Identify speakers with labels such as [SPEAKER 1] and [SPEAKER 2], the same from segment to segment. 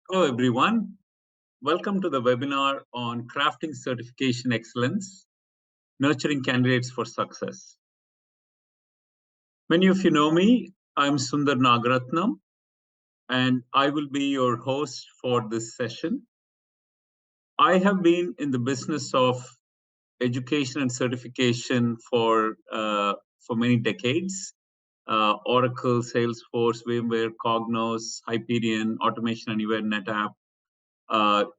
[SPEAKER 1] Hello, everyone. Welcome to the webinar on crafting certification excellence, nurturing candidates for success. Many of you know me. I'm Sundar Nagarathnam, and I will be your host for this session. I have been in the business of education and certification for many decades. Oracle, Salesforce, VMware, Cognos, Hyperion, Automation Anywhere, NetApp,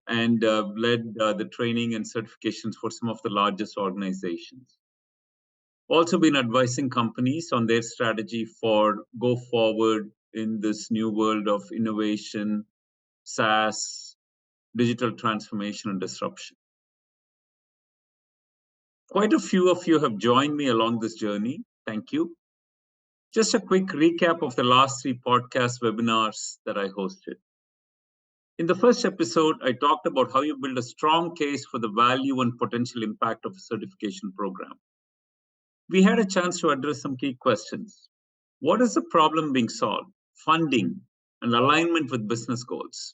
[SPEAKER 1] and led the training and certifications for some of the largest organizations. Also been advising companies on their strategy for go forward in this new world of innovation, SaaS, digital transformation and disruption. Quite a few of you have joined me along this journey. Thank you. Just a quick recap of the last 3 podcast webinars that I hosted. In the first episode, I talked about how you build a strong case for the value and potential impact of a certification program. We had a chance to address some key questions. What is the problem being solved? Funding and alignment with business goals.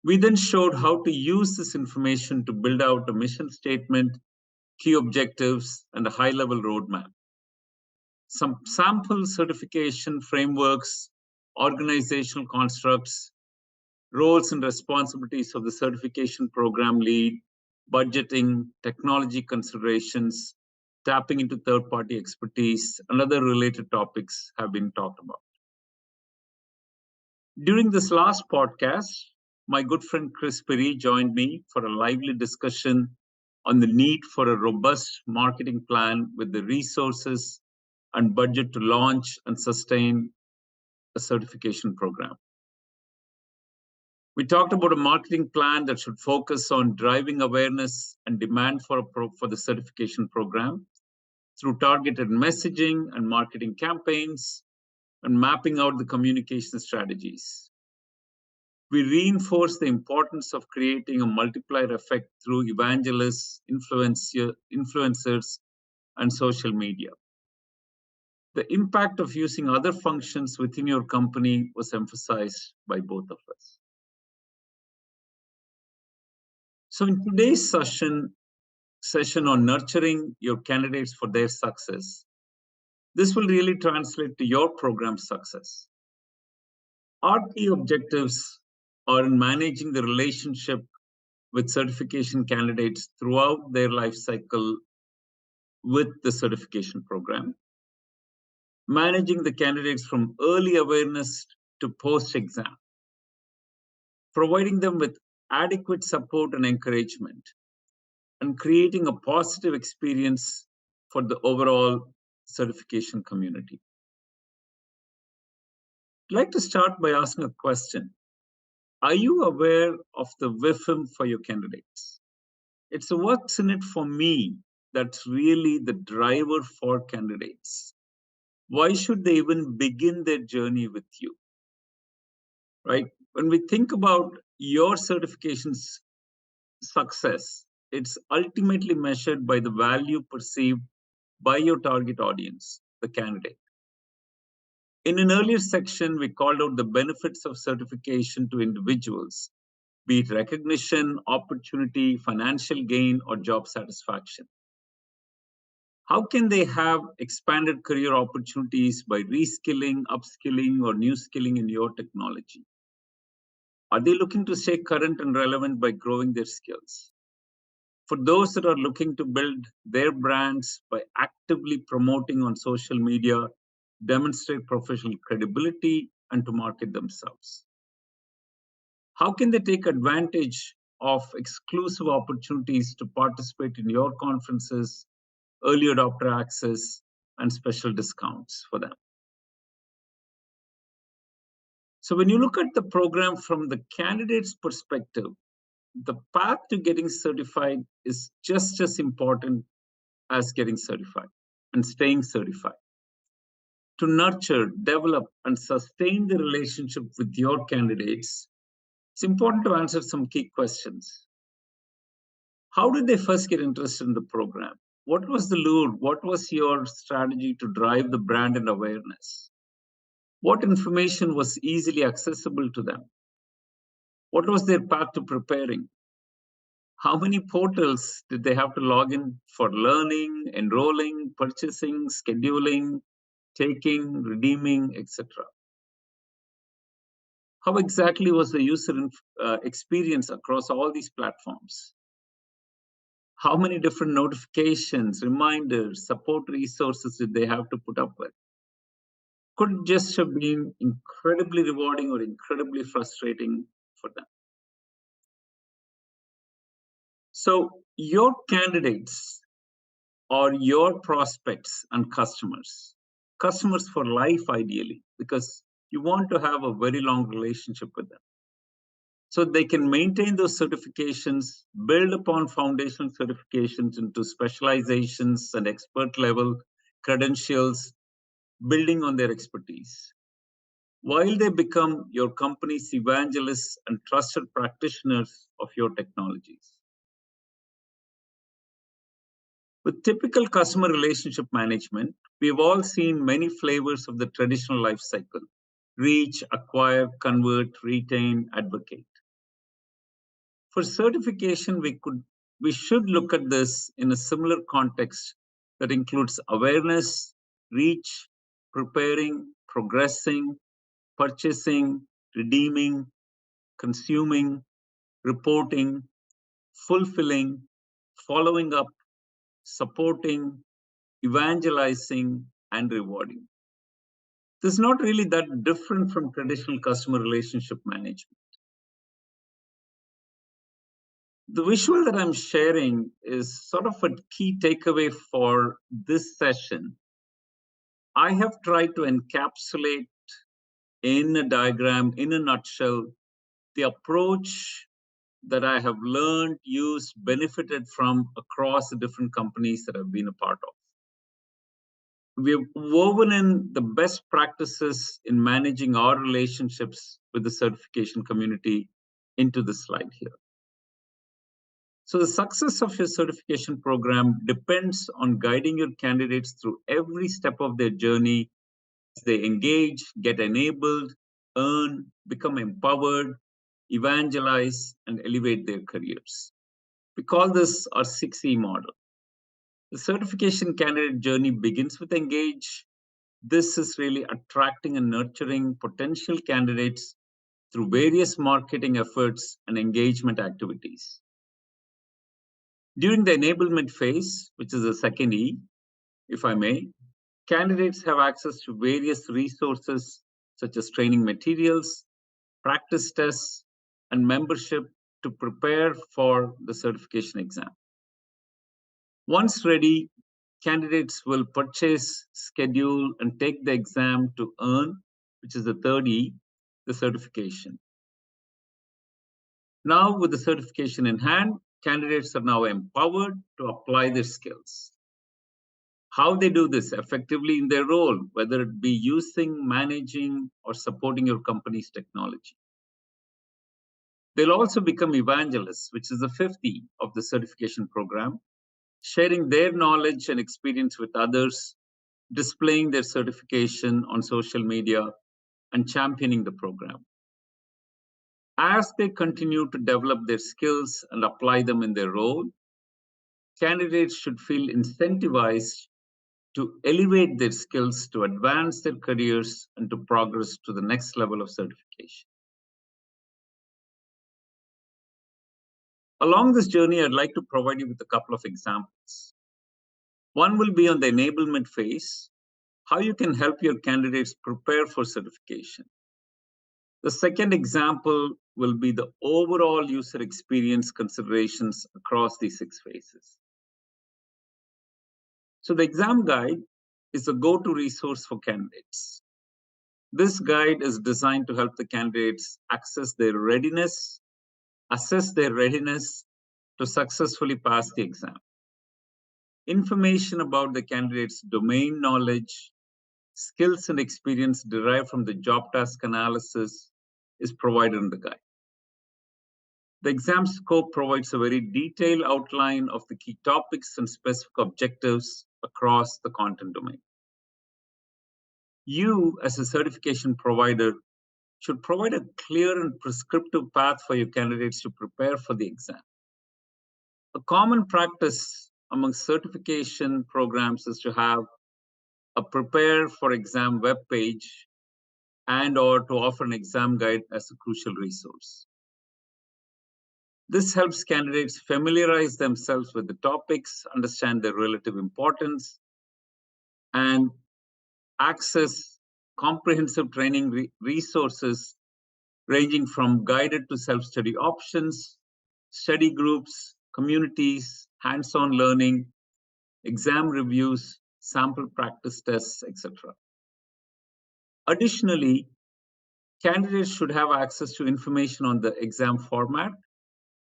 [SPEAKER 1] We then showed how to use this information to build out a mission statement, key objectives, and a high-level roadmap. Some sample certification frameworks, organizational constructs, roles and responsibilities of the certification program lead, budgeting, technology considerations, tapping into third-party expertise, and other related topics have been talked about. During this last podcast, my good friend Chris Perry joined me for a lively discussion on the need for a robust marketing plan with the resources and budget to launch and sustain a certification program. We talked about a marketing plan that should focus on driving awareness and demand for the certification program through targeted messaging and marketing campaigns and mapping out the communication strategies. We reinforce the importance of creating a multiplier effect through evangelists, influencers, and social media. The impact of using other functions within your company was emphasized by both of us. So in today's session on nurturing your candidates for their success, this will really translate to your program success. Our key objectives are in managing the relationship with certification candidates throughout their life cycle with the certification program, managing the candidates from early awareness to post-exam, providing them with adequate support and encouragement, and creating a positive experience for the overall certification community. I'd like to start by asking a question. Are you aware of the WIFM for your candidates? It's a what's in it for me that's really the driver for candidates. Why should they even begin their journey with you? Right? When we think about your certification's success, it's ultimately measured by the value perceived by your target audience, the candidate. In an earlier section, we called out the benefits of certification to individuals, be it recognition, opportunity, financial gain, or job satisfaction. How can they have expanded career opportunities by reskilling, upskilling, or new skilling in your technology? Are they looking to stay current and relevant by growing their skills? For those that are looking to build their brands by actively promoting on social media, demonstrate professional credibility, and to market themselves. How can they take advantage of exclusive opportunities to participate in your conferences, early adopter access, and special discounts for them? So when you look at the program from the candidate's perspective, the path to getting certified is just as important as getting certified and staying certified. To nurture, develop, and sustain the relationship with your candidates, it's important to answer some key questions. How did they first get interested in the program? What was the lure? What was your strategy to drive the brand and awareness? What information was easily accessible to them? What was their path to preparing? How many portals did they have to log in for learning, enrolling, purchasing, scheduling, taking, redeeming, etc.? How exactly was the user experience across all these platforms? How many different notifications, reminders, support resources did they have to put up with? Could just have been incredibly rewarding or incredibly frustrating for them. So, your candidates are your prospects and customers for life, ideally, because you want to have a very long relationship with them. So they can maintain those certifications, build upon foundational certifications into specializations and expert level credentials, building on their expertise, while they become your company's evangelists and trusted practitioners of your technologies. With typical customer relationship management, we've all seen many flavors of the traditional life cycle: reach, acquire, convert, retain, advocate. For certification, we should look at this in a similar context that includes awareness, reach, preparing, progressing, purchasing, redeeming, consuming, reporting, fulfilling, following up, supporting, evangelizing, and rewarding. This is not really that different from traditional customer relationship management. The visual that I'm sharing is sort of a key takeaway for this session. I have tried to encapsulate in a diagram, in a nutshell, the approach that I have learned, used, benefited from across the different companies that I've been a part of. We've woven in the best practices in managing our relationships with the certification community into the slide here. So the success of your certification program depends on guiding your candidates through every step of their journey as they engage, get enabled, earn, become empowered, evangelize, and elevate their careers. We call this our 6E model. The certification candidate journey begins with engage. This is really attracting and nurturing potential candidates through various marketing efforts and engagement activities. During the enablement phase, which is the second E, if I may, candidates have access to various resources such as training materials, practice tests, and membership to prepare for the certification exam. Once ready, candidates will purchase, schedule, and take the exam to earn, which is the third E, the certification. Now, with the certification in hand, candidates are now empowered to apply their skills. How they do this effectively in their role, whether it be using, managing, or supporting your company's technology. They'll also become evangelists, which is the fifth E of the certification program, sharing their knowledge and experience with others, displaying their certification on social media, and championing the program. As they continue to develop their skills and apply them in their role, candidates should feel incentivized to elevate their skills, to advance their careers, and to progress to the next level of certification. Along this journey, I'd like to provide you with a couple of examples. One will be on the enablement phase, how you can help your candidates prepare for certification. The second example will be the overall user experience considerations across these 6 phases. So the exam guide is a go-to resource for candidates. This guide is designed to help the candidates assess their readiness to successfully pass the exam. Information about the candidate's domain knowledge, skills, and experience derived from the job task analysis is provided in the guide. The exam scope provides a very detailed outline of the key topics and specific objectives across the content domain. You, as a certification provider, should provide a clear and prescriptive path for your candidates to prepare for the exam. A common practice among certification programs is to have a prepare for exam web page and or to offer an exam guide as a crucial resource. This helps candidates familiarize themselves with the topics, understand their relative importance, and access comprehensive training resources ranging from guided to self-study options, study groups, communities, hands-on learning, exam reviews, sample practice tests, etc. Additionally, candidates should have access to information on the exam format,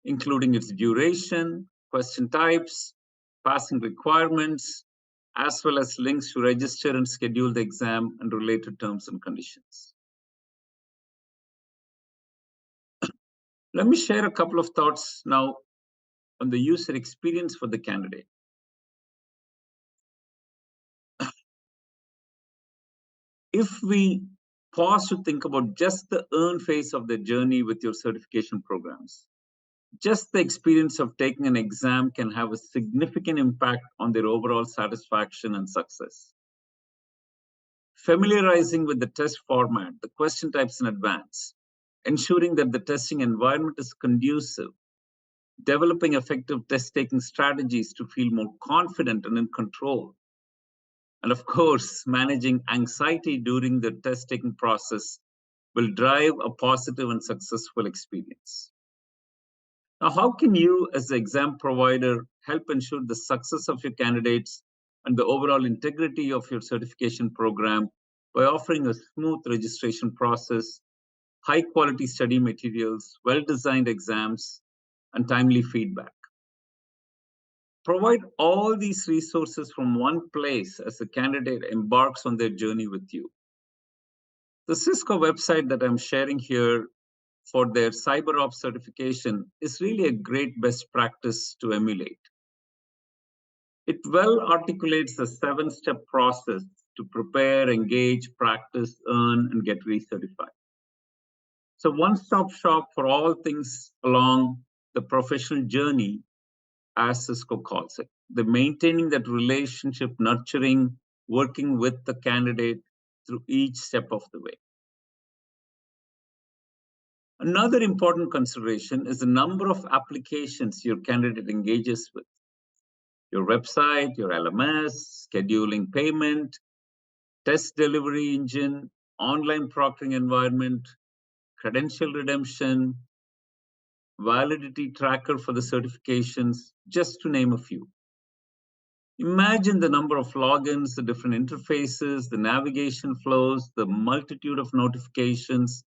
[SPEAKER 1] including its duration, question types, passing requirements, as well as links to register and schedule the exam and related terms and conditions. Let me share a couple of thoughts now on the user experience for the candidate. If we pause to think about just the earn phase of the journey with your certification programs, just the experience of taking an exam can have a significant impact on their overall satisfaction and success. Familiarizing with the test format, the question types in advance, ensuring that the testing environment is conducive, developing effective test-taking strategies to feel more confident and in control, and of course, managing anxiety during the test-taking process will drive a positive and successful experience. Now, how can you, as the exam provider, help ensure the success of your candidates and the overall integrity of your certification program by offering a smooth registration process, high-quality study materials, well-designed exams, and timely feedback? Provide all these resources from one place as the candidate embarks on their journey with you. The Cisco website that I'm sharing here for their CyberOps certification is really a great best practice to emulate. It well articulates the 7-step process to prepare, engage, practice, earn, and get recertified. So one-stop shop for all things along the professional journey, as Cisco calls it. The maintaining that relationship, nurturing, working with the candidate through each step of the way. Another important consideration is the number of applications your candidate engages with. Your website, your LMS, scheduling payment, test delivery engine, online proctoring environment, credential redemption, validity tracker for the certifications, just to name a few. Imagine the number of logins, the different interfaces, the navigation flows, the multitude of notifications.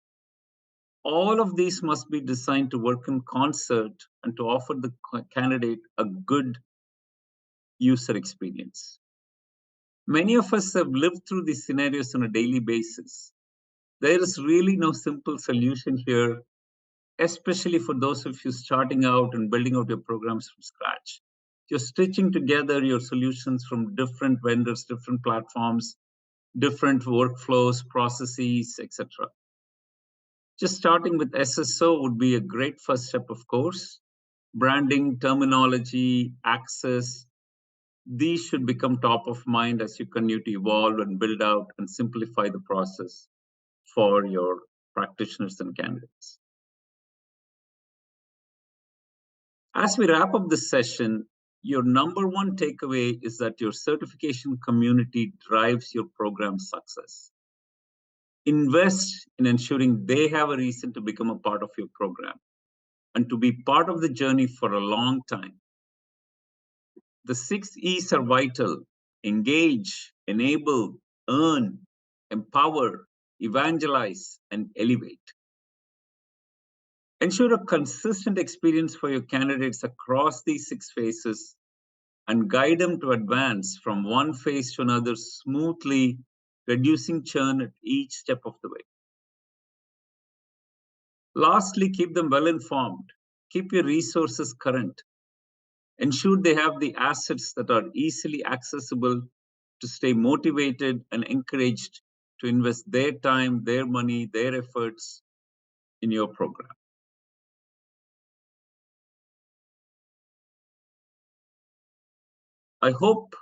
[SPEAKER 1] All of these must be designed to work in concert and to offer the candidate a good user experience. Many of us have lived through these scenarios on a daily basis. There is really no simple solution here, especially for those of you starting out and building out your programs from scratch. You're stitching together your solutions from different vendors, different platforms, different workflows, processes, etc. Just starting with SSO would be a great first step, of course. Branding, terminology, access, these should become top of mind as you continue to evolve and build out and simplify the process for your practitioners and candidates. As we wrap up this session, your number one takeaway is that your certification community drives your program success. Invest in ensuring they have a reason to become a part of your program and to be part of the journey for a long time. The 6 E's are vital: engage, enable, earn, empower, evangelize, and elevate. Ensure a consistent experience for your candidates across these 6 phases and guide them to advance from one phase to another smoothly, reducing churn at each step of the way. Lastly, keep them well informed. Keep your resources current. Ensure they have the assets that are easily accessible to stay motivated and encouraged to invest their time, their money, their efforts in your program. I hope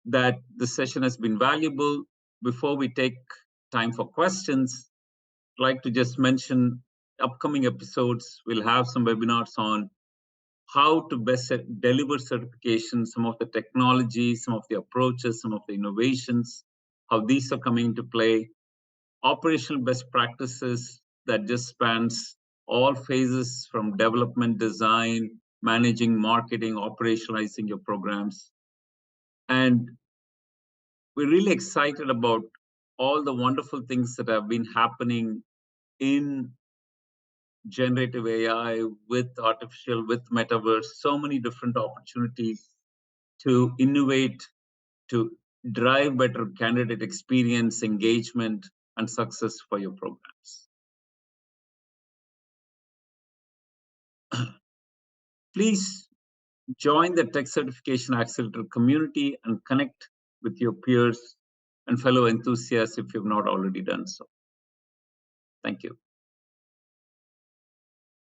[SPEAKER 1] that the session has been valuable. Before we take time for questions, I'd like to just mention upcoming episodes. We'll have some webinars on how to best deliver certification, some of the technology, some of the approaches, some of the innovations, how these are coming into play, operational best practices that just spans all phases from development, design, managing, marketing, operationalizing your programs. And we're really excited about all the wonderful things that have been happening in generative AI, with artificial, with metaverse, so many different opportunities to innovate, to drive better candidate experience, engagement, and success for your programs. Please join the Tech Certification Accelerator community and connect with your peers and fellow enthusiasts if you've not already done so. Thank you.